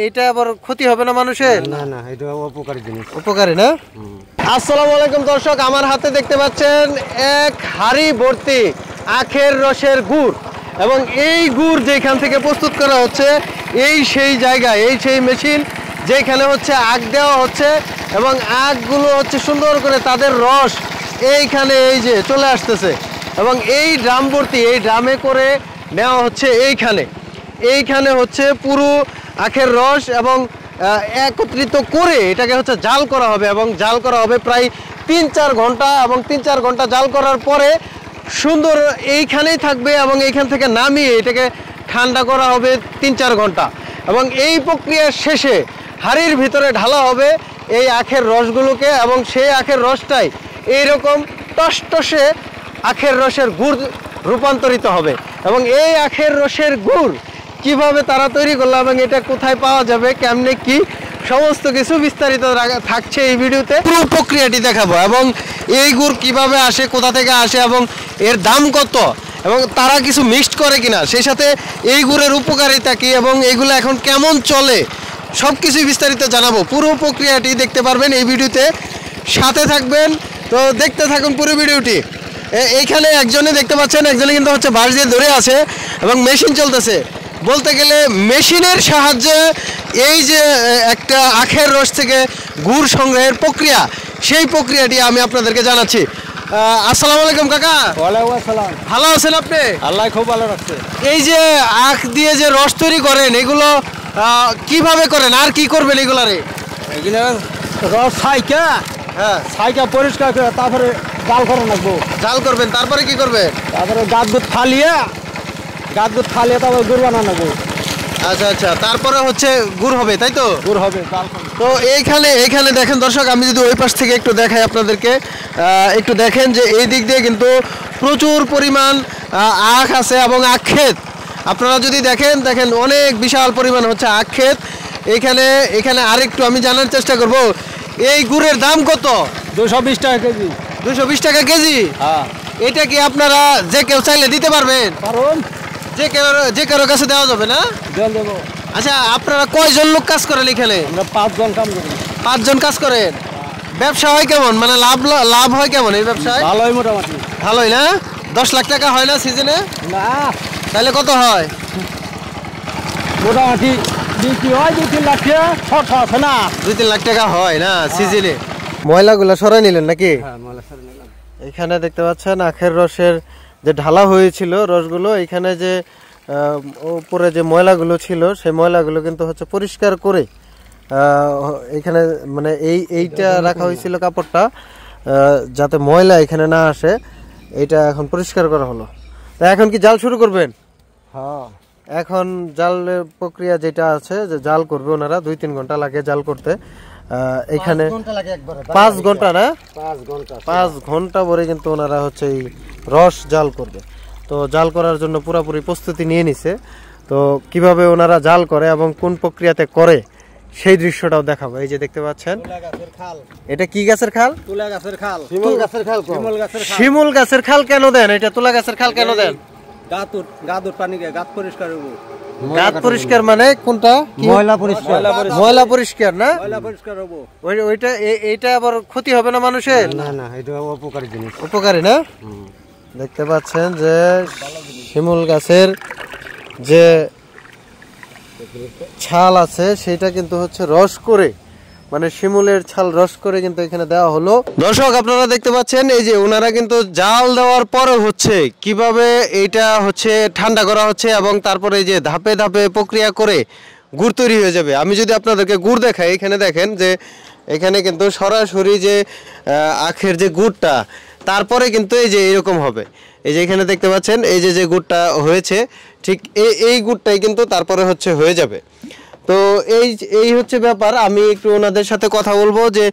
এটা আবার ক্ষতি হবে না মানুষের? না না, এটা উপকারী জিনিস। উপকারী না? আসসালামু আলাইকুম দর্শক, আমার হাতে দেখতে পাচ্ছেন এক হাড়ি ভর্তি আখের রসের গুড়, এবং এই গুড় যেখান থেকে প্রস্তুত করা হচ্ছে এই সেই জায়গা, এই সেই মেশিন যেখানে হচ্ছে আখ দেওয়া হচ্ছে, এবং আখগুলো হচ্ছে সুন্দর করে তাদের রস এইখানে এই যে চলে আসতেছে, এবং এই ড্রাম ভর্তি, এই ড্রামে করে নেওয়া হচ্ছে এইখানে হচ্ছে পুরো আখের রস, এবং একত্রিত করে এটাকে হচ্ছে জাল করা হবে, এবং জাল করা হবে প্রায় 3-4 ঘন্টা, এবং 3-4 ঘন্টা জাল করার পরে সুন্দর এইখানেই থাকবে, এবং এইখান থেকে নামিয়ে এটাকে ঠান্ডা করা হবে 3-4 ঘন্টা, এবং এই প্রক্রিয়ার শেষে হাঁড়ির ভিতরে ঢালা হবে এই আখের রসগুলোকে, এবং সেই আখের রসটাই এইরকম টসটসে আখের রসের গুড় রূপান্তরিত হবে। এবং এই আখের রসের গুড় কিভাবে তারা তৈরি করলো এবং এটা কোথায় পাওয়া যাবে, কেমনে কি, সমস্ত কিছু বিস্তারিত থাকছে এই ভিডিওতে। পুরো প্রক্রিয়াটি দেখাবো, এবং এই গুড় কিভাবে আসে, কোথা থেকে আসে, এবং এর দাম কত, এবং তারা কিছু মিক্সড করে কিনা, সেই সাথে এই গুড়ের উপকারিতা কি, এবং এগুলো এখন কেমন চলে, সব কিছুই বিস্তারিত জানাবো। পুরো প্রক্রিয়াটি দেখতে পারবেন এই ভিডিওতে, সাথে থাকবেন। তো দেখতে থাকুন পুরো ভিডিওটি। এইখানে একজনে দেখতে পাচ্ছেন, একজনে কিন্তু হচ্ছে বাঁশ দিয়ে ধরে আছে, এবং মেশিন চলতেছে। বলতে গেলে মেশিনের সাহায্যে এই যে একটা আখের রস থেকে গুড় সংগ্রহের প্রক্রিয়া, সেই প্রক্রিয়াটি আমি আপনাদেরকে জানাচ্ছি। আসসালামু আলাইকুম কাকা। ওয়ালাইকুম আসসালাম। ভালো আছেন আপনি? আল্লাহ খুব ভালো রাখছে। এই যে আখ দিয়ে যে রস তৈরি করেন, এগুলো কিভাবে করেন আর কি করবেন এগুলারে? এগুলো রস ছাইকা, হ্যাঁ, ছাইকা পরিষ্কার করে তারপরে জাল করে রাখবো। জাল করবেন, তারপরে কি করবেন? তারপরে গাছ ফালিয়ে তারপরে গুড় বানানো। আচ্ছা আচ্ছা, তারপরে হচ্ছে গুড় হবে, তাই তো? গুড় হবে। তো এইখানে দেখেন দর্শক, আমি যদি ওই পাশ থেকে একটু দেখাই আপনাদেরকে, একটু দেখেন যে এই দিক দিয়ে কিন্তু প্রচুর পরিমাণ আখ আছে, এবং আখ ক্ষেত আপনারা যদি দেখেন অনেক বিশাল পরিমাণ হচ্ছে আখ ক্ষেত। এখানে আরেকটু আমি জানার চেষ্টা করব, এই গুড়ের দাম কত? 220 টাকা কেজি। 220 টাকা কেজি? হ্যাঁ। এটা কি আপনারা যে কেউ চাইলে দিতে পারবেন? কারণ যে কারো কাছে দেওয়া যাবে না? দেবো। আচ্ছা, আপনারা কয়জন লোক কাজ করেন এখানে? আমরা 5 জন কাজ করি। 5 জন কাজ করেন। ব্যবসা হয় কেমন, মানে লাভ হয় কেমন এই ব্যবসায়? ভালোই, মোটামুটি ভালোই না? 10 লাখ টাকা হয় না সিজনে? না। তাহলে কত হয়? মোটামুটি বিক্রি হয় 2-3 লাখ টাকা। শর্ট আছে না? 2-3 লাখ টাকা হয় না সিজনে। ময়লাগুলো সরাই নিলেন নাকি? হ্যাঁ, ময়লা সরাই নিলাম। এখানে দেখতে পাচ্ছেন আখের রসের যে ঢালা হয়েছিল রসগুলো, এখানে যে উপরে যে ময়লাগুলো ছিল সেই ময়লাগুলো কিন্তু হচ্ছে পরিষ্কার করে এখানে মানে এইটা রাখা হয়েছিল কাপড়টা, যাতে ময়লা এখানে না আসে, এইটা এখন পরিষ্কার করা হলো। তা এখন কি জাল শুরু করবেন? হ্যাঁ, এখন জালের প্রক্রিয়া যেটা আছে, যে জাল করবে ওনারা 2-3 ঘন্টা লাগে জাল করতে। এখানে 5 ঘন্টা না? 5 ঘন্টা পরে কিন্তু ওনারা হচ্ছে এই রস জাল করবে। তো জাল করার জন্য পুরোপুরি প্রস্তুতি নিয়ে নিছে। তো কিভাবে ওনারা জাল করে এবং কোন প্রক্রিয়াতে করে সেই দৃশ্যটাও দেখাবো। এই যে দেখতে পাচ্ছেন, এটা কি গাছের খাল? তুলা গাছের খাল। শিমুল গাছের খাল। শিমুল গাছের খাল কেন দেন? এটা তুলা গাছের খাল কেন দেন? গাতুর পানি গাত পরিষ্কার হবো। গাত পরিষ্কার মানে কোনটা? ময়লা পরিষ্কার। ময়লা পরিষ্কার না? ময়লা পরিষ্কার হবো। ওইটা এইটা আবার ক্ষতি হবে না মানুষের? না না, এটা উপকারী জিনিস। উপকারী না? দেখতে পাচ্ছেন যে শিমুল গাছের যে ছাল আছে সেটা কিন্তু হচ্ছে রস করে, মানে শিমুলের ছাল রস করে কিন্তু এখানে দেওয়া হলো। দর্শক আপনারা দেখতে পাচ্ছেন, এই যে ওনারা কিন্তু জাল দেওয়ার পরে হচ্ছে কিভাবে এটা হচ্ছে ঠান্ডা করা হচ্ছে, এবং তারপরে এই যে ধাপে ধাপে প্রক্রিয়া করে গুড় তৈরি হয়ে যাবে। আমি যদি আপনাদেরকে গুড় দেখাই, এখানে দেখেন যে এখানে কিন্তু সরাসরি যে আখের যে গুড়টা, তারপরে কিন্তু এই যে এরকম হবে। এই যে এখানে দেখতে পাচ্ছেন, এই যে গুড়টা হয়েছে, ঠিক এই গুড়টাই কিন্তু তারপরে হচ্ছে হয়ে যাবে। তো এই হচ্ছে ব্যাপার। আমি একটু ওনাদের সাথে কথা বলবো যে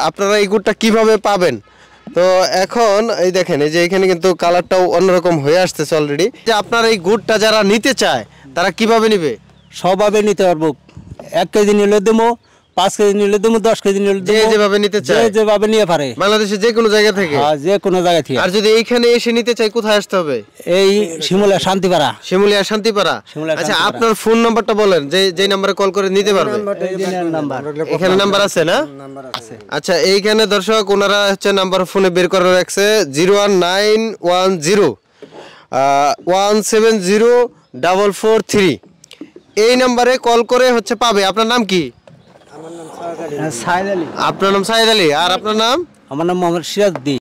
আপনারা এই গুড়টা কিভাবে পাবেন। তো এখন এই দেখেন, এই যে এখানে কিন্তু কালারটাও অন্যরকম হয়ে আসতেছে অলরেডি। যে আপনারা এই গুড়টা যারা নিতে চায় তারা কিভাবে নিবে? সবভাবে নিতে পারবো। 1 কেজি নিলে দেবো, 5 কেজি নিলে দেবো, 10 কেজি নিলে যে দেবো, যেভাবে নিতে চায় যেভাবে নিয়ে পারে, বাংলাদেশের যে কোনো জায়গা থেকে। হ্যাঁ, যে কোনো জায়গা থেকে। আর যদি এইখানে এসে নিতে চাই কোথায় আসতে হবে? এই শিমুলিয়া শান্তিপাড়া। শিমুলিয়া শান্তিপাড়া। শিমুলিয়া আচ্ছা, শান্তিপাড়া। আপনার ফোন নাম্বারটা বলেন, যে নাম্বারে কল করে নিতে পারবে। নাম্বার এখানে নাম্বার আছে না? আচ্ছা, এইখানে দর্শক ওনারা হচ্ছে নাম্বার ফোনে বের করে রাখছে 01910 1704443। এই নাম্বারে কল করে হচ্ছে পাবে। আপনার নাম কি? সাইদ আলী। আপনার নাম সাইদ আলী। আর আপনার নাম? আমার নাম মোহাম্মদ সিরাজউদ্দিন।